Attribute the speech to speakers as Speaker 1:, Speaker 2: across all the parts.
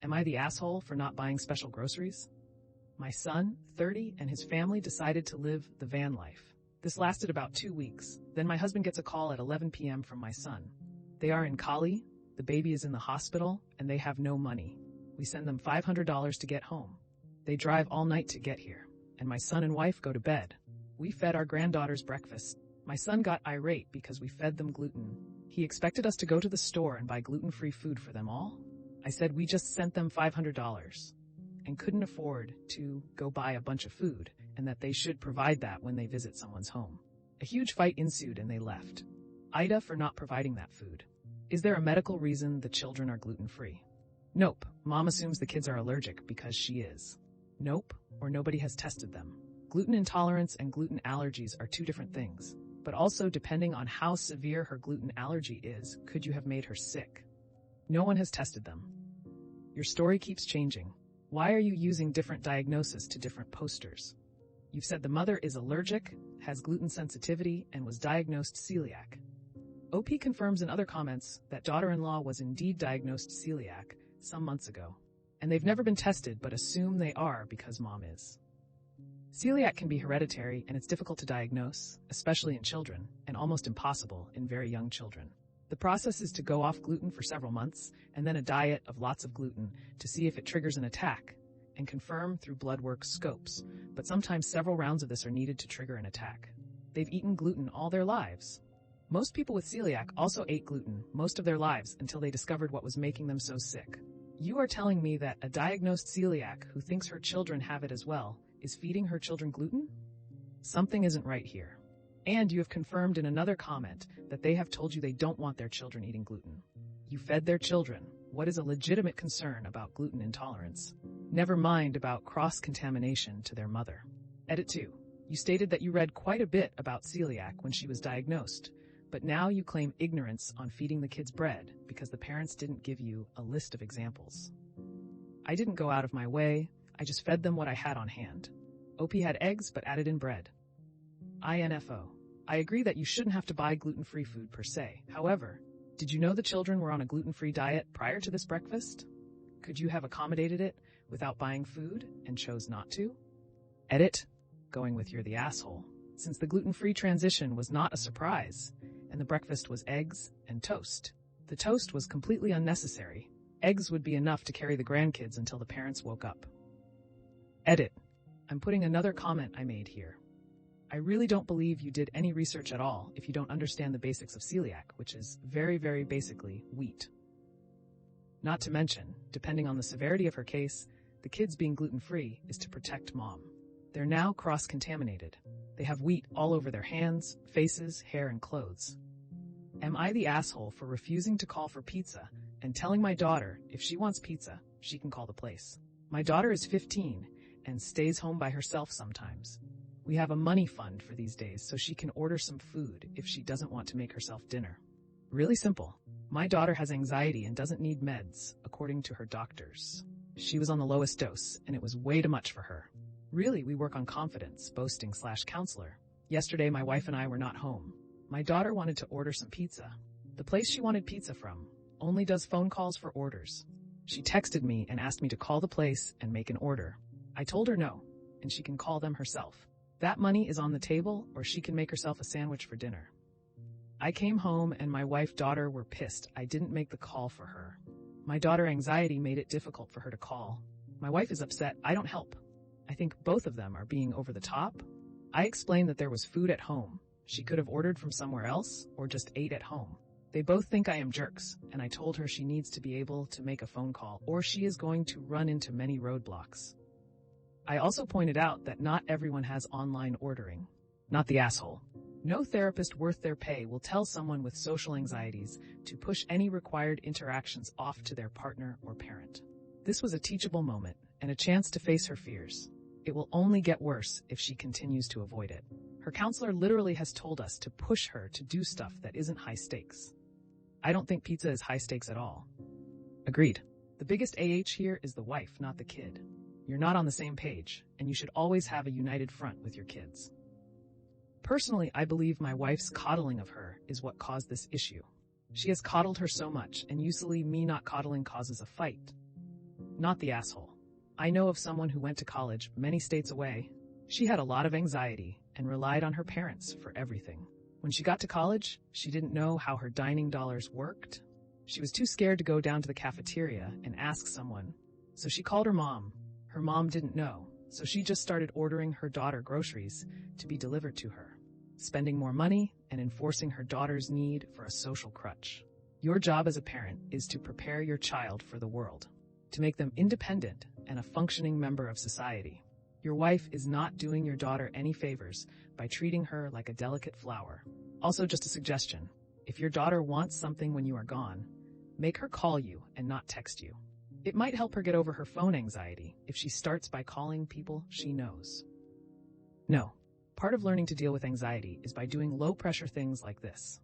Speaker 1: Am I the asshole for not buying special groceries? My son, 30, and his family decided to live the van life. This lasted about 2 weeks. Then my husband gets a call at 11 p.m. from my son. They are in Cali, the baby is in the hospital, and they have no money. We send them $500 to get home. They drive all night to get here, and my son and wife go to bed. We fed our granddaughters breakfast. My son got irate because we fed them gluten. He expected us to go to the store and buy gluten-free food for them all. I said we just sent them $500 and couldn't afford to go buy a bunch of food, and that they should provide that when they visit someone's home. A huge fight ensued and they left. AITA for not providing that food. Is there a medical reason the children are gluten-free? Nope. Mom assumes the kids are allergic because she is. Nope, or nobody has tested them. Gluten intolerance and gluten allergies are two different things, but also depending on how severe her gluten allergy is, could you have made her sick? No one has tested them. Your story keeps changing. Why are you using different diagnoses to different posters? You've said the mother is allergic, has gluten sensitivity, and was diagnosed celiac. OP confirms in other comments that daughter-in-law was indeed diagnosed celiac some months ago, and they've never been tested but assume they are because mom is. Celiac can be hereditary and it's difficult to diagnose, especially in children, and almost impossible in very young children. The process is to go off gluten for several months and then a diet of lots of gluten to see if it triggers an attack and confirm through blood work scopes, but sometimes several rounds of this are needed to trigger an attack. They've eaten gluten all their lives. Most people with celiac also ate gluten most of their lives until they discovered what was making them so sick. You are telling me that a diagnosed celiac who thinks her children have it as well is feeding her children gluten? Something isn't right here. And you have confirmed in another comment that they have told you they don't want their children eating gluten. You fed their children. What is a legitimate concern about gluten intolerance? Never mind about cross-contamination to their mother. Edit 2. You stated that you read quite a bit about celiac when she was diagnosed, but now you claim ignorance on feeding the kids bread because the parents didn't give you a list of examples. I didn't go out of my way. I just fed them what I had on hand. OP had eggs but added in bread. INFO. I agree that you shouldn't have to buy gluten-free food per se. However, did you know the children were on a gluten-free diet prior to this breakfast? Could you have accommodated it without buying food and chose not to? Edit. Going with you're the asshole. Since the gluten-free transition was not a surprise, and the breakfast was eggs and toast. The toast was completely unnecessary. Eggs would be enough to carry the grandkids until the parents woke up. Edit. I'm putting another comment I made here. I really don't believe you did any research at all if you don't understand the basics of celiac, which is very, very basically wheat. Not to mention, depending on the severity of her case, the kids being gluten-free is to protect mom. They're now cross-contaminated. They have wheat all over their hands, faces, hair, and clothes. Am I the asshole for refusing to call for pizza and telling my daughter if she wants pizza, she can call the place? My daughter is 15 and stays home by herself sometimes. We have a money fund for these days so she can order some food if she doesn't want to make herself dinner. Really simple. My daughter has anxiety and doesn't need meds, according to her doctors. She was on the lowest dose, and it was way too much for her. Really, we work on confidence, boasting/counselor. Yesterday, my wife and I were not home. My daughter wanted to order some pizza. The place she wanted pizza from only does phone calls for orders. She texted me and asked me to call the place and make an order. I told her no, and she can call them herself. That money is on the table, or she can make herself a sandwich for dinner. I came home and my daughter were pissed I didn't make the call for her. My daughter anxiety made it difficult for her to call. My wife is upset I don't help. I think both of them are being over the top. I explained that there was food at home. She could have ordered from somewhere else or just ate at home. They both think I am jerks, and I told her she needs to be able to make a phone call or she is going to run into many roadblocks. I also pointed out that not everyone has online ordering. Not the asshole. No therapist worth their pay will tell someone with social anxieties to push any required interactions off to their partner or parent. This was a teachable moment and a chance to face her fears. It will only get worse if she continues to avoid it. Her counselor literally has told us to push her to do stuff that isn't high stakes. I don't think pizza is high stakes at all. Agreed. The biggest here is the wife, not the kid. You're not on the same page, and you should always have a united front with your kids. Personally, I believe my wife's coddling of her is what caused this issue. She has coddled her so much, and usually me not coddling causes a fight. not the asshole. I know of someone who went to college many states away. She had a lot of anxiety and relied on her parents for everything. When she got to college, she didn't know how her dining dollars worked. She was too scared to go down to the cafeteria and ask someone, so she called her mom. Her mom didn't know, so she just started ordering her daughter groceries to be delivered to her, spending more money and enforcing her daughter's need for a social crutch. Your job as a parent is to prepare your child for the world, to make them independent and a functioning member of society. Your wife is not doing your daughter any favors by treating her like a delicate flower. Also, just a suggestion, if your daughter wants something when you are gone, make her call you and not text you. It might help her get over her phone anxiety if she starts by calling people she knows. No, part of learning to deal with anxiety is by doing low-pressure things like this.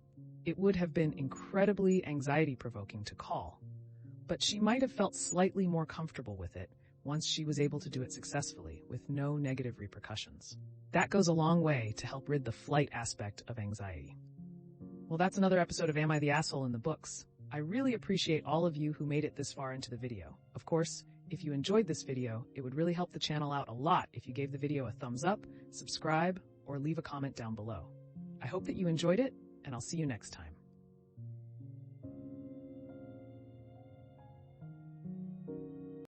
Speaker 1: It would have been incredibly anxiety-provoking to call, but she might have felt slightly more comfortable with it once she was able to do it successfully with no negative repercussions. That goes a long way to help rid the flight aspect of anxiety. Well, that's another episode of Am I the Asshole in the books. I really appreciate all of you who made it this far into the video. Of course, if you enjoyed this video, it would really help the channel out a lot if you gave the video a thumbs up, subscribe, or leave a comment down below. I hope that you enjoyed it, and I'll see you next time.